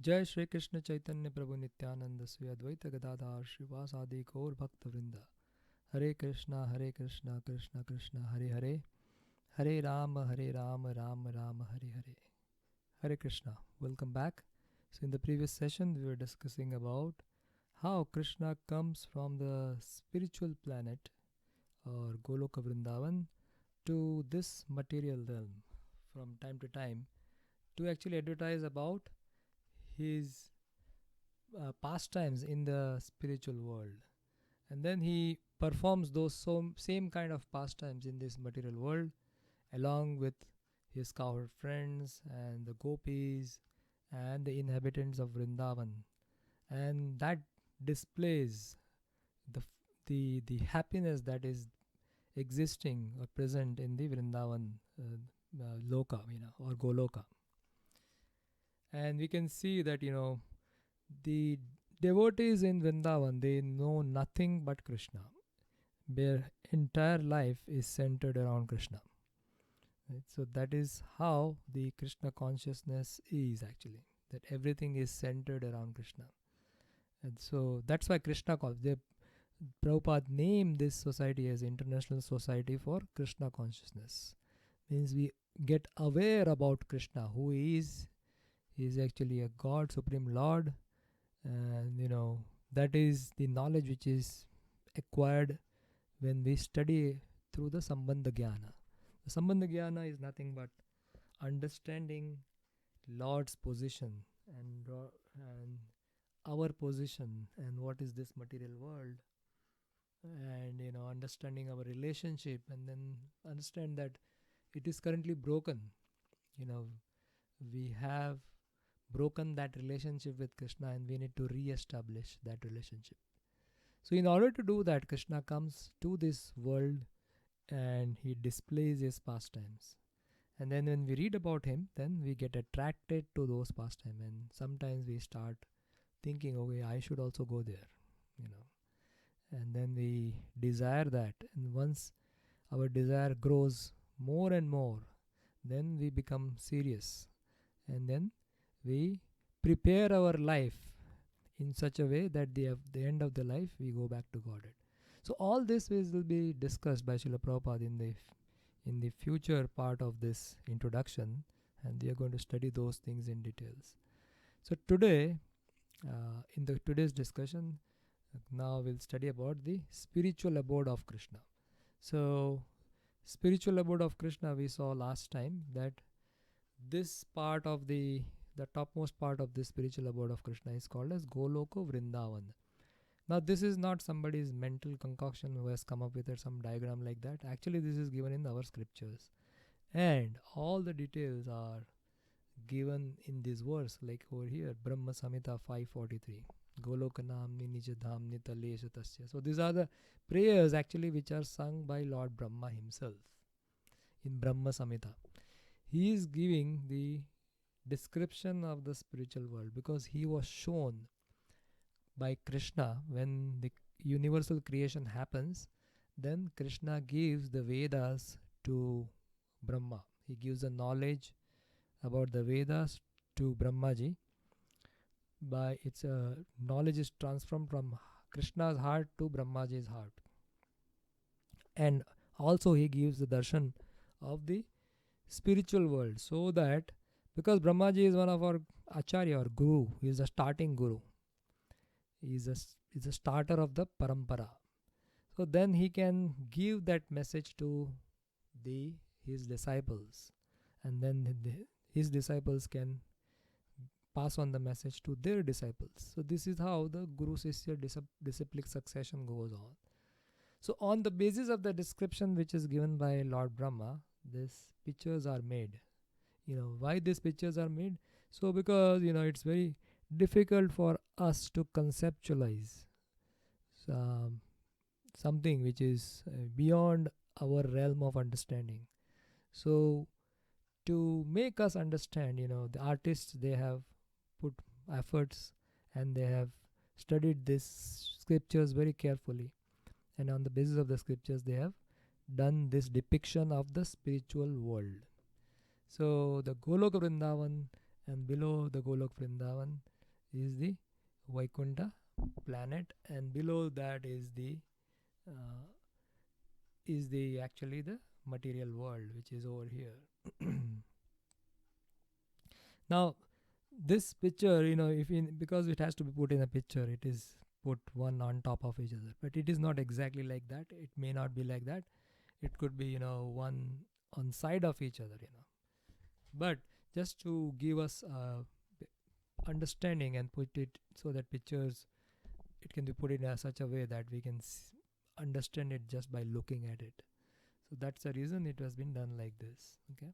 जय श्री कृष्ण चैतन्य प्रभु नित्यानंद श्री अद्वैत गदाधार श्रीवासादि गौर भक्त वृंद। हरे कृष्णा कृष्णा कृष्णा हरे हरे, हरे Ram Ram Ram Hare Hare. Hare Krishna. Welcome back. So in the previous session we were discussing about how Krishna comes from the spiritual planet or Goloka Vrindavan to this material realm from time to time to actually advertise about his pastimes in the spiritual world, and then he performs those same kind of pastimes in this material world along with his cowherd friends and the gopis and the inhabitants of Vrindavan, and that displays the the happiness that is existing or present in the Vrindavan loka, or Goloka. And we can see that the devotees in Vrindavan, they know nothing but Krishna. Their entire life is centered around Krishna. Right? So that is how the Krishna consciousness is actually. That everything is centered around Krishna. And so that's why Krishna calls. Prabhupada named this society as International Society for Krishna Consciousness. Means we get aware about Krishna, who he is. He is actually a God, Supreme Lord, and that is the knowledge which is acquired when we study through the Sambandha Jnana. The Sambandha Jnana is nothing but understanding Lord's position and our position and what is this material world, and understanding our relationship, and then understand that it is currently broken. you know we have broken that relationship with Krishna, and we need to re-establish that relationship. So in order to do that, Krishna comes to this world and he displays his pastimes. And then when we read about him, then we get attracted to those pastimes, and sometimes we start thinking, okay, I should also go there, you know. And then we desire that, and once our desire grows more and more, then we become serious, and then we prepare our life in such a way that at the end of the life we go back to Godhead. So all this will be discussed by Srila Prabhupada in the future part of this introduction, and we are going to study those things in details. So today, in the today's discussion, now we'll study about the spiritual abode of Krishna. So spiritual abode of Krishna, we saw last time that this part of the topmost part of this spiritual abode of Krishna is called as Goloka Vrindavan. Now this is not somebody's mental concoction who has come up with some diagram like that. Actually this is given in our scriptures, and all the details are given in this verse, like over here, Brahma Samhita 543, Goloka Namni Nija Dhamni Talesha Tasya. So these are the prayers actually which are sung by Lord Brahma himself in Brahma Samhita. He is giving the description of the spiritual world because he was shown by Krishna when the universal creation happens. Then Krishna gives the Vedas to Brahma. He gives the knowledge about the Vedas to Brahmaji. By its knowledge is transformed from Krishna's heart to Brahmaji's heart, and also he gives the darshan of the spiritual world, so that because Brahmaji is one of our acharya or guru, he is a starting guru. He is a starter of the parampara. So then he can give that message to his disciples, and then his disciples can pass on the message to their disciples. So this is how the Guru Sishya disciplic succession goes on. So on the basis of the description which is given by Lord Brahma, these pictures are made. Why these pictures are made? So because it's very difficult for us to conceptualize something which is beyond our realm of understanding. So to make us understand, the artists, they have put efforts, and they have studied these scriptures very carefully, and on the basis of the scriptures they have done this depiction of the spiritual world. So the Goloka Vrindavan and below the Golok Vrindavan is the Vaikunta planet, and below that is uh, actually the material world, which is over here. Now, this picture, if in because it has to be put in a picture, it is put one on top of each other, but it is not exactly like that. It may not be like that. It could be, one on side of each other. But just to give us understanding and put it so that pictures, it can be put in such a way that we can understand it just by looking at it. So that's the reason it has been done like this. Okay.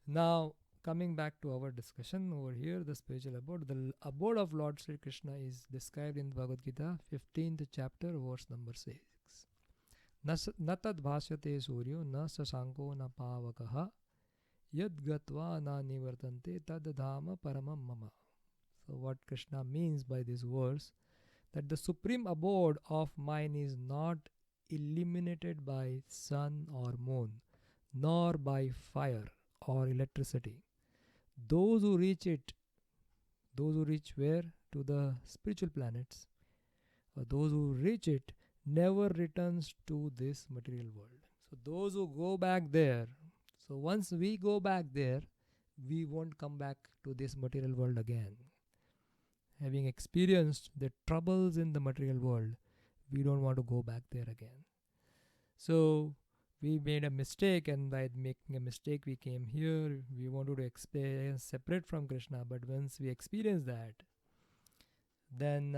Now, coming back to our discussion over here, the spiritual abode. The abode of Lord Sri Krishna is described in Bhagavad Gita, 15th chapter, verse number 6. Na tad bhasyate suryo na sasanko na pavakaha yad gatva na nivartante tad dhama paramam mama. So what Krishna means by this verse, that the supreme abode of mine is not illuminated by sun or moon, nor by fire or electricity. Those who reach where? To the spiritual planets, or those who reach it never returns to this material world. So those who go back there, so once we go back there, we won't come back to this material world again. Having experienced the troubles in the material world, we don't want to go back there again. So we made a mistake, and by making a mistake we came here. We wanted to experience separate from Krishna, but once we experience that, then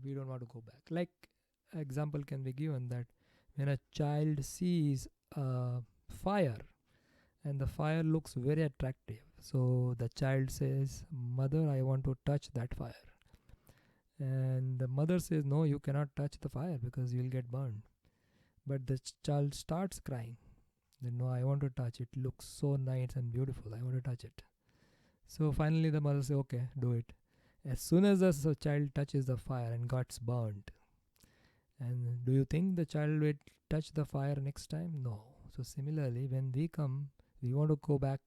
we don't want to go back. Like example can be given that when a child sees fire and the fire looks very attractive, so the child says, "Mother, I want to touch that fire." And the mother says, "No, you cannot touch the fire because you'll get burned." But the child starts crying. Then, "No, I want to touch it. Looks so nice and beautiful. I want to touch it." So finally the mother says, "Okay, do it." As soon as the child touches the fire and gets burnt, and do you think the child will touch the fire next time? No. So similarly, when we come, we want to go back.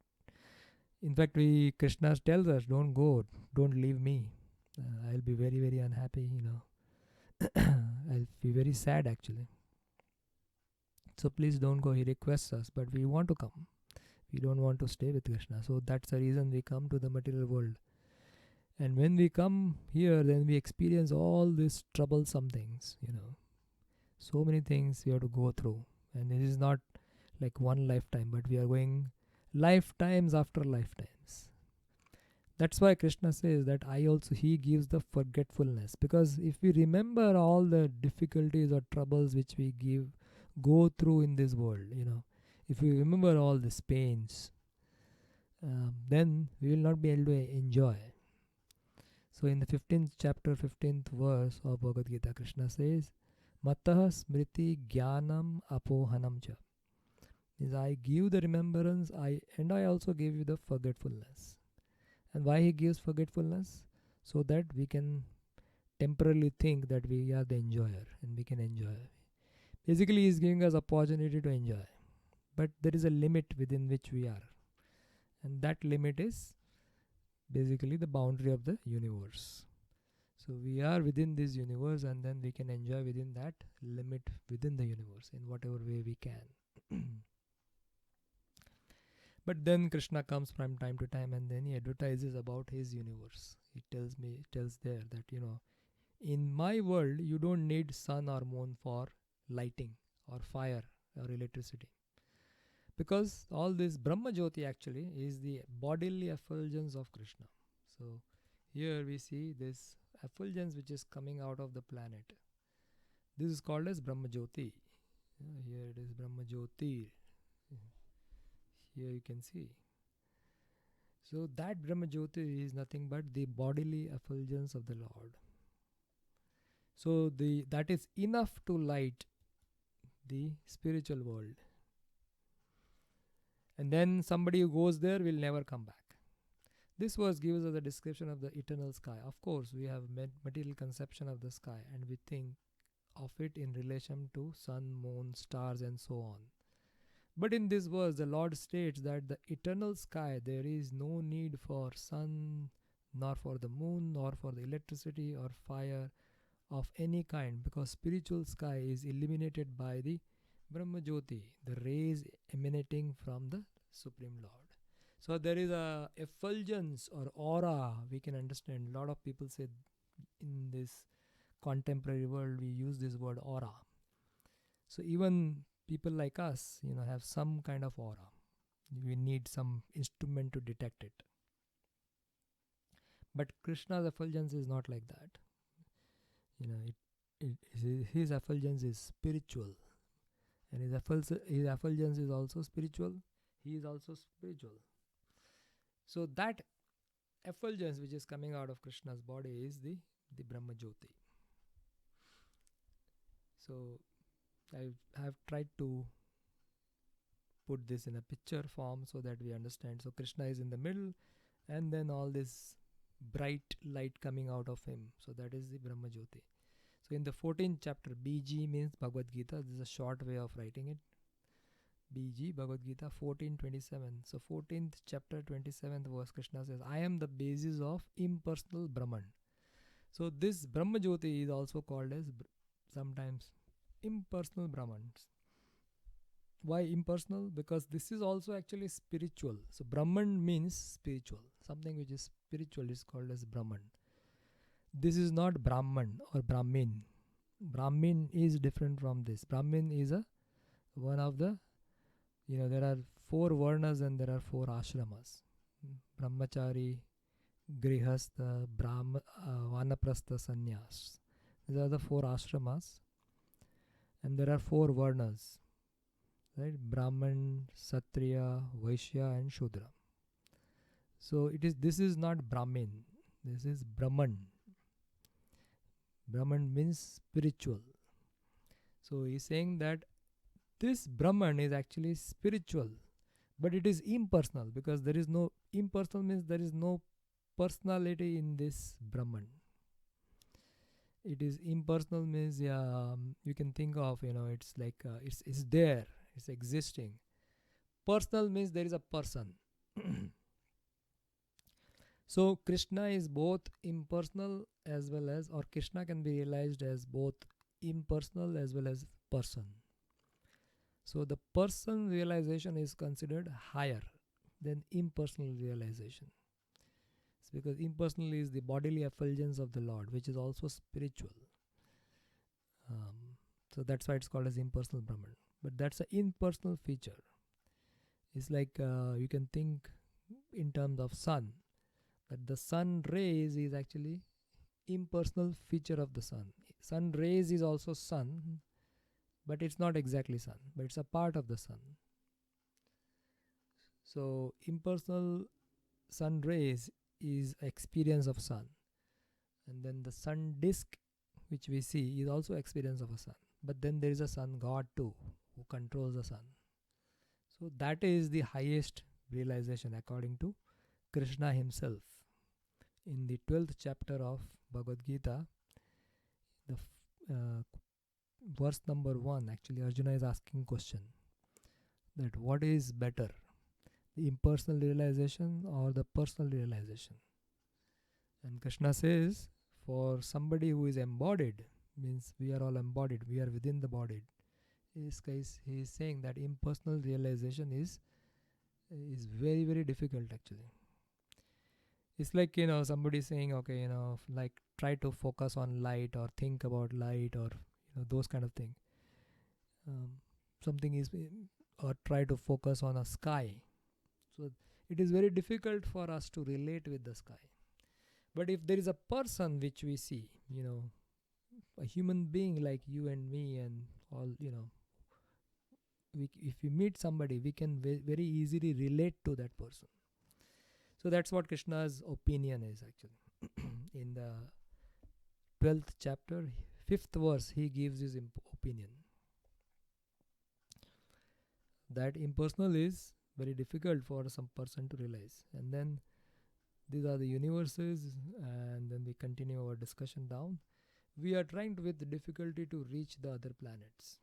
In fact, Krishna tells us, "Don't go, don't leave me. I'll be very, very unhappy, I'll be very sad actually. So please don't go." He requests us, but we want to come. We don't want to stay with Krishna. So that's the reason we come to the material world. And when we come here, then we experience all these troublesome things, So many things we have to go through. And it is not like one lifetime, but we are going lifetimes after lifetimes. That's why Krishna says that he gives the forgetfulness. Because if we remember all the difficulties or troubles which we go through in this world, if we remember all these pains, then we will not be able to enjoy. So in the 15th chapter, 15th verse of Bhagavad Gita, Krishna says, "Matah smriti jnanam apohanam cha." Means I give the remembrance, and I also give you the forgetfulness. And why he gives forgetfulness? So that we can temporarily think that we are the enjoyer and we can enjoy. Basically, he is giving us opportunity to enjoy. But there is a limit within which we are. And that limit is basically the boundary of the universe. So we are within this universe, and then we can enjoy within that limit within the universe in whatever way we can. But then Krishna comes from time to time, and then he advertises about his universe. He tells there that, in my world you don't need sun or moon for lighting or fire or electricity. Because all this Brahma Jyoti actually is the bodily effulgence of Krishna. So here we see this effulgence which is coming out of the planet. This is called as Brahma Jyoti. Here it is Brahma Jyoti. Here you can see. So that Brahma Jyoti is nothing but the bodily effulgence of the Lord. So that is enough to light the spiritual world. And then somebody who goes there will never come back. This verse gives us a description of the eternal sky. Of course, we have material conception of the sky, and we think of it in relation to sun, moon, stars, and so on. But in this verse, the Lord states that the eternal sky, there is no need for sun, nor for the moon, nor for the electricity or fire of any kind, because spiritual sky is illuminated by the Brahma Jyoti, the rays emanating from the Supreme Lord. So there is a effulgence or aura, we can understand. A lot of people say in this contemporary world we use this word aura. So even people like us, have some kind of aura. We need some instrument to detect it. But Krishna's effulgence is not like that. His effulgence is spiritual, and his effulgence is also spiritual. He is also spiritual. So that effulgence which is coming out of Krishna's body is the Brahma Jyoti. So I have tried to put this in a picture form so that we understand. So Krishna is in the middle, and then all this bright light coming out of him. So that is the Brahma Jyoti. So in the 14th chapter, BG means Bhagavad Gita. This is a short way of writing it. BG, Bhagavad Gita 14:27. So 14th chapter 27th verse, Krishna says, I am the basis of impersonal Brahman. So this Brahma Jyoti is also called as sometimes impersonal Brahmans. Why impersonal? Because this is also actually spiritual. So Brahman means spiritual. Something which is spiritual is called as Brahman. This is not Brahman or Brahmin. Brahmin is different from this. Brahmin is one of the, there are 4 varnas and there are 4 ashramas. Brahmachari, Grihastha, Vanaprastha, Sannyas. These are the 4 ashramas. And there are 4 varnas. Right? Brahman, Satriya, Vaishya and Shudra. So this is not Brahmin. This is Brahman. Brahman means spiritual. So he's saying that this Brahman is actually spiritual, but it is impersonal, because there is no impersonal means there is no personality in this Brahman. It is impersonal means you can think of it's like it's there, it's existing. Personal means there is a person. So Krishna is both impersonal as well as, or Krishna can be realized as both impersonal as well as person. So the person realization is considered higher than impersonal realization. It's because impersonal is the bodily effulgence of the Lord, which is also spiritual. So that's why it's called as impersonal Brahman. But that's an impersonal feature. It's like you can think in terms of sun. But the sun rays is actually impersonal feature of the sun. Sun rays is also sun, but it's not exactly sun, but it's a part of the sun. So impersonal sun rays is experience of sun, and then the sun disk which we see is also experience of a sun. But then there is a sun god too, who controls the sun. So that is the highest realization according to Krishna himself. In the 12th chapter of Bhagavad Gita, the verse number 1, actually Arjuna is asking question that what is better, the impersonal realization or the personal realization? And Krishna says, for somebody who is embodied, means we are all embodied, we are within the body. In this case, he is saying that impersonal realization is very, very difficult actually. It's like, somebody saying, okay, like try to focus on light or think about light or, those kind of thing. Something is, or try to focus on a sky. So it is very difficult for us to relate with the sky. But if there is a person which we see, a human being like you and me and all, if we meet somebody, we can very easily relate to that person. So that's what Krishna's opinion is actually. In the 12th chapter, 5th verse, he gives his opinion. That impersonal is very difficult for some person to realize. And then these are the universes, and then we continue our discussion down. We are trying with difficulty to reach the other planets.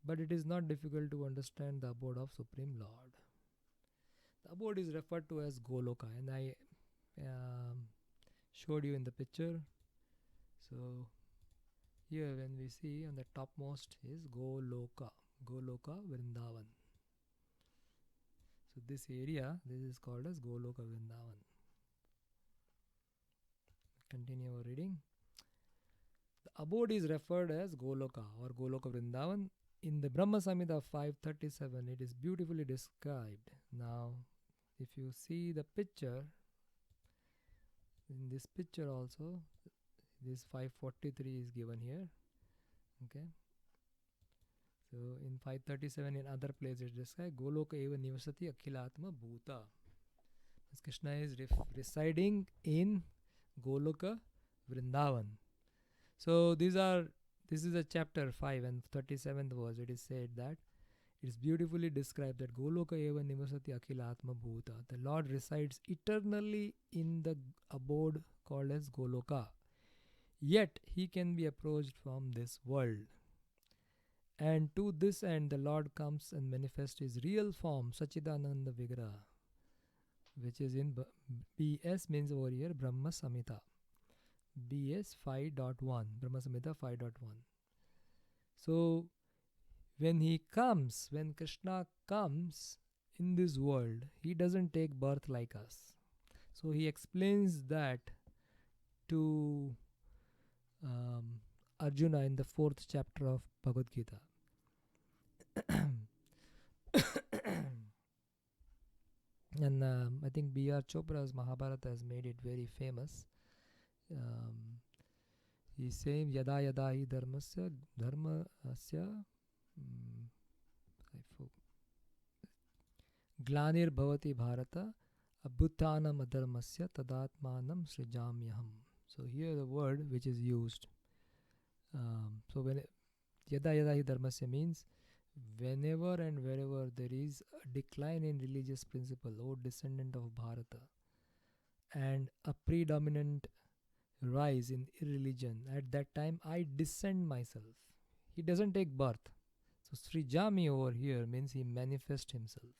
but it is not difficult to understand the abode of Supreme Lord. The abode is referred to as Goloka, and I showed you in the picture. So here when we see on the topmost is Goloka Vrindavan. So this area, this is called as Goloka Vrindavan. Continue our reading. The abode is referred as Goloka or Goloka Vrindavan. In the Brahma Samhita 537, it is beautifully described. Now, if you see the picture, in this picture also, this 543 is given here. Okay. So in 537, in other places, it describes Goloka eva nivasati akhilatma bhuta. Krishna is residing in Goloka Vrindavan. So this is a chapter 5 and 37th verse. It is said that it is beautifully described that Goloka eva nivasati akhilatma bhuta. The Lord resides eternally in the abode called as Goloka. Yet he can be approached from this world. And to this end the Lord comes and manifests his real form, Sachidananda Vigraha, which is in BS means over here Brahma Samhita. BS 5.1, Brahma Samhita 5.1. So when Krishna comes in this world, he doesn't take birth like us. So he explains that to Arjuna in the 4th chapter of Bhagavad Gita. And I think B.R. Chopra's Mahabharata has made it very famous. He's saying Yada Yada Hi Dharmasya Glanir Bhavati Bharata Abhutanam Adharmasya Tadatmanam Srijamyaham. So here the word which is used. So when Yada Yada Hi Dharmasya means whenever and wherever there is a decline in religious principle, O descendant of Bharata, and a predominant rise in irreligion, at that time I descend myself. He doesn't take birth. So Srijami over here means he manifests himself.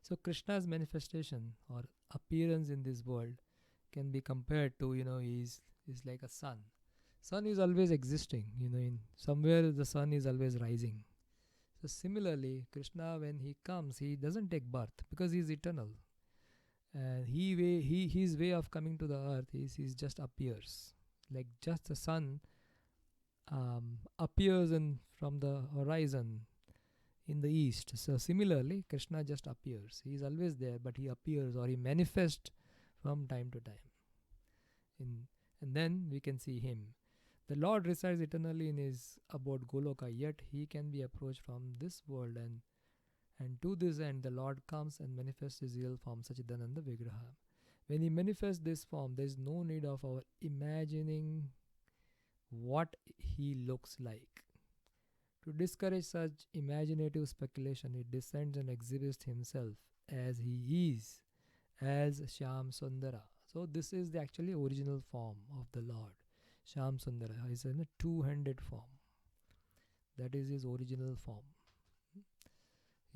So Krishna's manifestation or appearance in this world can be compared to, he's like a sun. Sun is always existing, in somewhere the sun is always rising. So similarly, Krishna, when he comes, he doesn't take birth because he is eternal. And his way of coming to the earth is he just appears. Like just the sun appears from the horizon in the east. So similarly, Krishna just appears. He is always there, but he appears or he manifests from time to time. And then we can see him. The Lord resides eternally in his abode Goloka, yet he can be approached from this world, and to this end the Lord comes and manifests his real form, Sachidananda Vigraha. When he manifests this form, there is no need of our imagining what he looks like. To discourage such imaginative speculation, he descends and exhibits himself as he is, as Shyam Sundara. So this is the actually original form of the Lord. Shyam Sundara is in a two-handed form. That is his original form.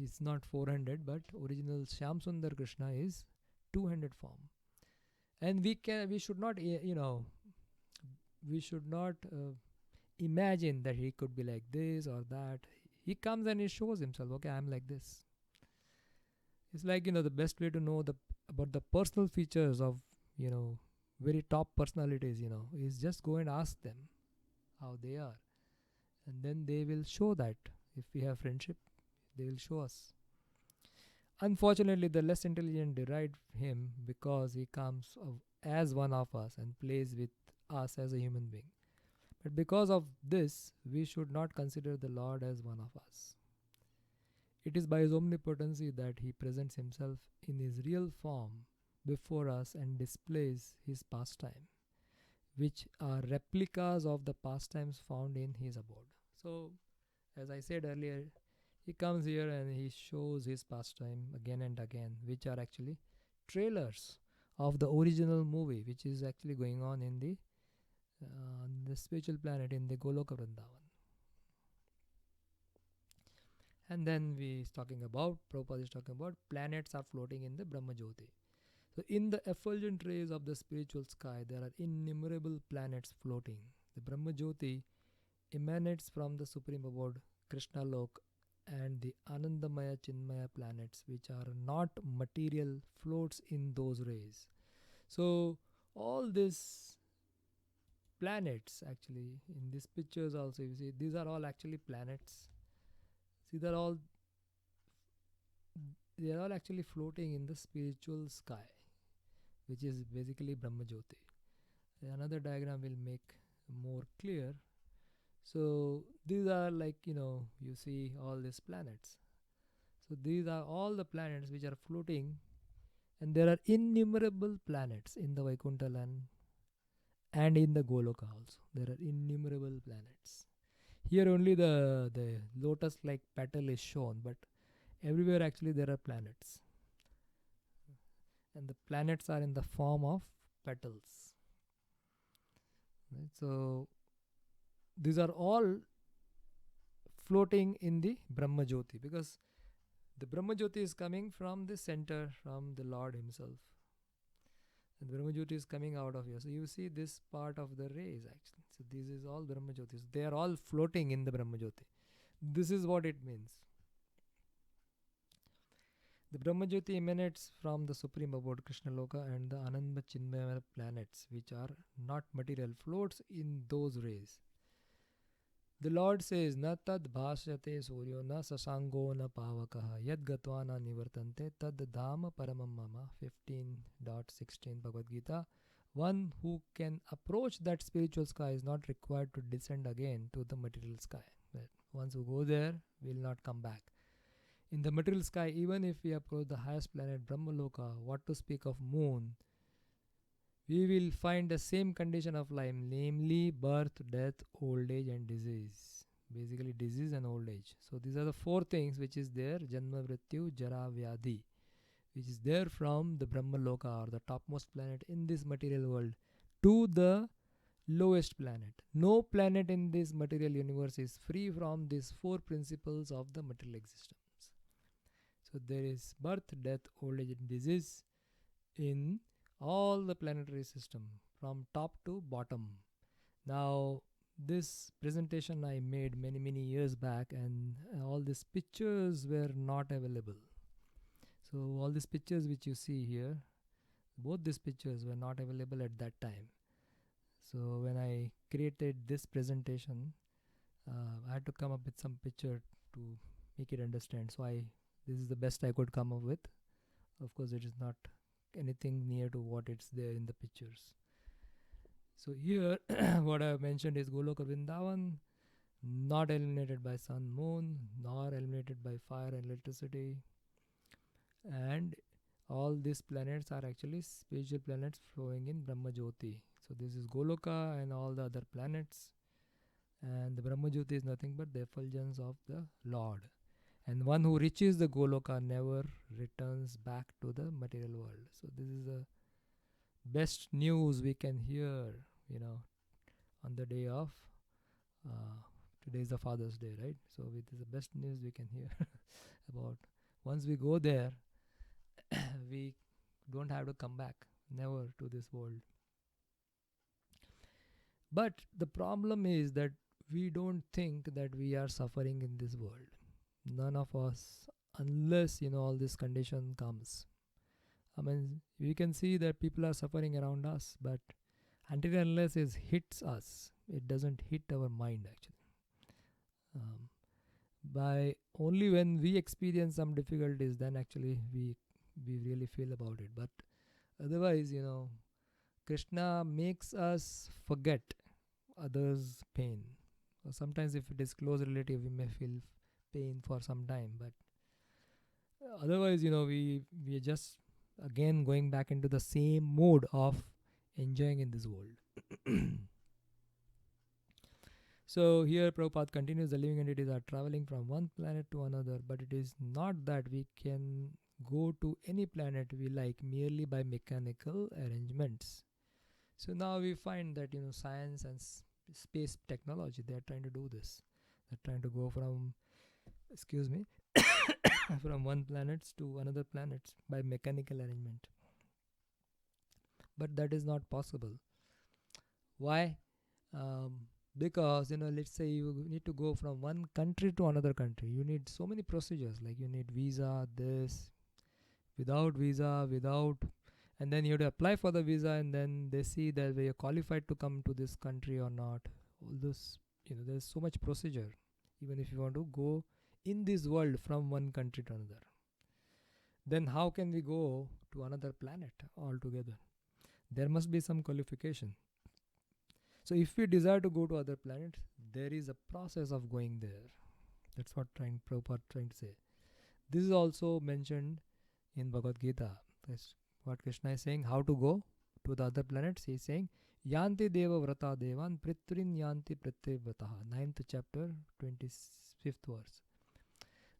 It's not four-handed, but original Shyam Sundar Krishna is two-handed form. And we should not, imagine that he could be like this or that. He comes and he shows himself. Okay, I'm like this. It's like, the best way to know about the personal features of, very top personalities, is just go and ask them how they are. And then they will show that. If we have friendship, they will show us. Unfortunately, the less intelligent deride him because he comes as one of us and plays with us as a human being. But because of this, we should not consider the Lord as one of us. It is by his omnipotency that he presents himself in his real form before us and displays his pastime, which are replicas of the pastimes found in his abode. So, as I said earlier, he comes here and he shows his pastime again and again, which are actually trailers of the original movie, which is actually going on in the spiritual planet, in the Goloka Vrindavan. And then Prabhupada is talking about planets are floating in the Brahma Jyoti. So in the effulgent rays of the spiritual sky, there are innumerable planets floating. The Brahma Jyoti emanates from the Supreme Abode, Krishna Lok, and the Anandamaya Chinmaya planets, which are not material, floats in those rays. So all these planets, actually, in these pictures also, you see, these are all actually planets. See, they are all actually floating in the spiritual sky, which is basically Brahma Jyoti. Another diagram will make more clear. So these are like, you see all these planets. So these are all the planets which are floating, and there are innumerable planets in the Vaikuntha land and in the Goloka also. There are innumerable planets. Here only the lotus like petal is shown, but everywhere actually there are planets. And the planets are in the form of petals. Right? So these are all floating in the Brahma Jyoti, because the Brahma Jyoti is coming from the center, from the Lord Himself. And Brahma Jyoti is coming out of here. So you see this part of the rays actually. So this is all Brahma Jyotis. They are all floating in the Brahma Jyoti. This is what it means. The Brahma Jyoti emanates from the Supreme Abode, Krishna Loka, and the Ananda Chinmaya planets, which are not material, floats in those rays. The Lord says, Na tad bhashyate suryo na sasango na pavakaha yad gatva na nivartante tad dhama paramam mama. 15.16 Bhagavad Gita. One who can approach that spiritual sky is not required to descend again to the material sky. But once you go there, will not come back. In the material sky, even if we approach the highest planet Brahmaloka, what to speak of moon, we will find the same condition of life, namely birth, death, old age and disease. Basically disease and old age. So these are the four things which is there, Janma, Mrityu, Jara, Vyadhi, which is there from the Brahmaloka, or the topmost planet in this material world, to the lowest planet. No planet in this material universe is free from these four principles of the material existence. So there is birth, death, old age and disease in all the planetary system, from top to bottom. Now this presentation I made many years back, and all these pictures were not available. So all these pictures which you see here, both these pictures were not available at that time. So when I created this presentation, I had to come up with some picture to make it understand. So this is the best I could come up with. Of course, it is not anything near to what it's there in the pictures. So here what I have mentioned is Goloka Vrindavan, not illuminated by sun, moon, nor illuminated by fire and electricity. And all these planets are actually spiritual planets flowing in Brahma Jyoti. So this is Goloka and all the other planets. And the Brahma Jyoti is nothing but the effulgence of the Lord. And one who reaches the Goloka never returns back to the material world. So this is the best news we can hear, on the day of, today is the Father's Day, right? So it is the best news we can hear about. Once we go there, we don't have to come back, never, to this world. But the problem is that we don't think that we are suffering in this world. None of us, unless all this condition comes. I mean, we can see that people are suffering around us, but until and unless it hits us, it doesn't hit our mind actually. By only when we experience some difficulties, then actually we really feel about it. But otherwise, Krishna makes us forget others' pain. Or sometimes if it is close relative, we may feel pain for some time, but otherwise, we are just again going back into the same mode of enjoying in this world. So here Prabhupada continues, the living entities are traveling from one planet to another, but it is not that we can go to any planet we like merely by mechanical arrangements. So now we find that science and space technology, they are trying to do this. They're trying to go from from one planet to another planet by mechanical arrangement. But that is not possible. Why? Because let's say you need to go from one country to another country. You need so many procedures, like you need visa, this, without visa, without, and then you have to apply for the visa, and then they see that you're qualified to come to this country or not. All this, there's so much procedure. Even if you want to go in this world from one country to another, then how can we go to another planet altogether? There must be some qualification. So if we desire to go to other planets, there is a process of going there. That's what Prabhupada trying to say. This is also mentioned in Bhagavad Gita. That's what Krishna is saying. How to go to the other planets? He is saying, Yanti deva vrata devan pritrin yanti pritevrataha. 9th chapter, 25th verse.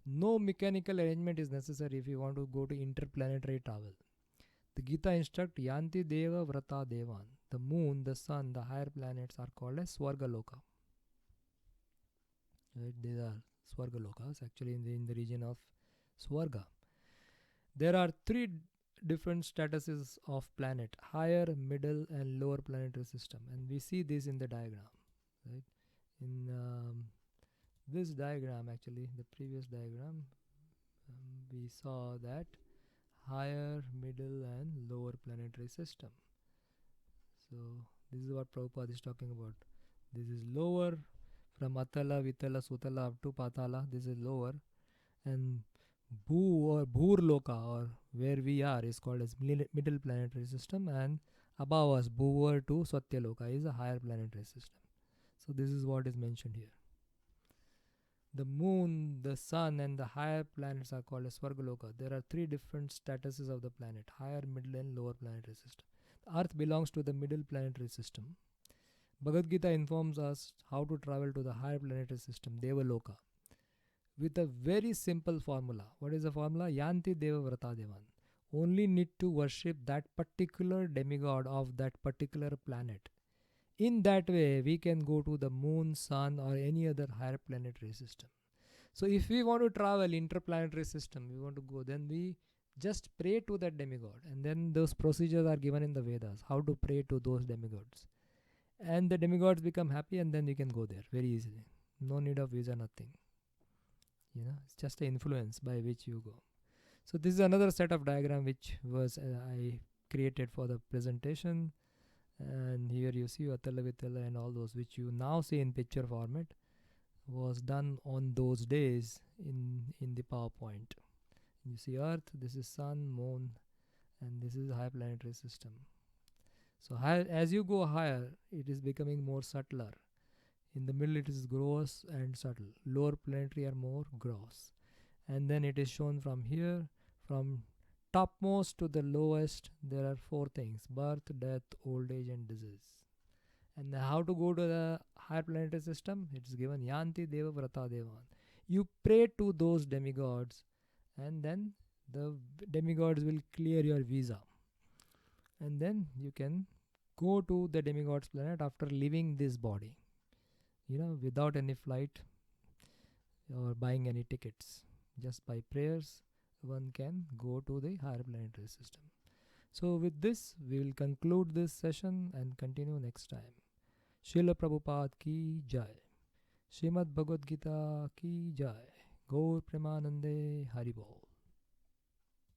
No mechanical arrangement is necessary if you want to go to interplanetary travel. The Gita instructs Yanti deva vrata devan. The moon, the sun, the higher planets are called as Swargaloka. Right? These are Swargalokas, actually in the region of Swarga. There are three different statuses of planet: higher, middle, and lower planetary system. And we see this in the diagram. Right? In this diagram, actually, the previous diagram, we saw that higher, middle, and lower planetary system. So this is what Prabhupada is talking about. This is lower, from Atala, Vitala, Sutala up to Patala. This is lower, and Bhu or Bhurloka, or where we are, is called as middle planetary system, and above us, Bhuvar to Satyaloka, is a higher planetary system. So this is what is mentioned here. The moon, the sun, and the higher planets are called as Swargaloka. There are three different statuses of the planet: higher, middle, and lower planetary system. The Earth belongs to the middle planetary system. Bhagavad Gita informs us how to travel to the higher planetary system, Devaloka, with a very simple formula. What is the formula? Yanti Deva Vrata Devan. Only need to worship that particular demigod of that particular planet. In that way, we can go to the moon, sun, or any other higher planetary system. So if we want to travel interplanetary system, we want to go, then we just pray to that demigod, and then those procedures are given in the Vedas, how to pray to those demigods. And the demigods become happy, and then we can go there very easily. No need of visa, nothing. It's just an influence by which you go. So this is another set of diagram which was I created for the presentation. And here you see Atala Vitala and all those which you now see in picture format was done on those days in the PowerPoint. You see Earth, this is Sun, Moon, and this is high planetary system. So as you go higher, it is becoming more subtler. In the middle it is gross and subtle. Lower planetary are more gross. And then it is shown from here, from topmost to the lowest, there are four things: birth, death, old age, and disease. And how to go to the higher planetary system? It is given Yanti Deva Vrata Devan. You pray to those demigods, and then the demigods will clear your visa. And then you can go to the demigod's planet after leaving this body, without any flight or buying any tickets. Just by prayers, one can go to the higher planetary system. So with this, we will conclude this session and continue next time. Srila Prabhupada ki jai. Srimad Bhagavad Gita ki jai. Gaur Premanande Haribol.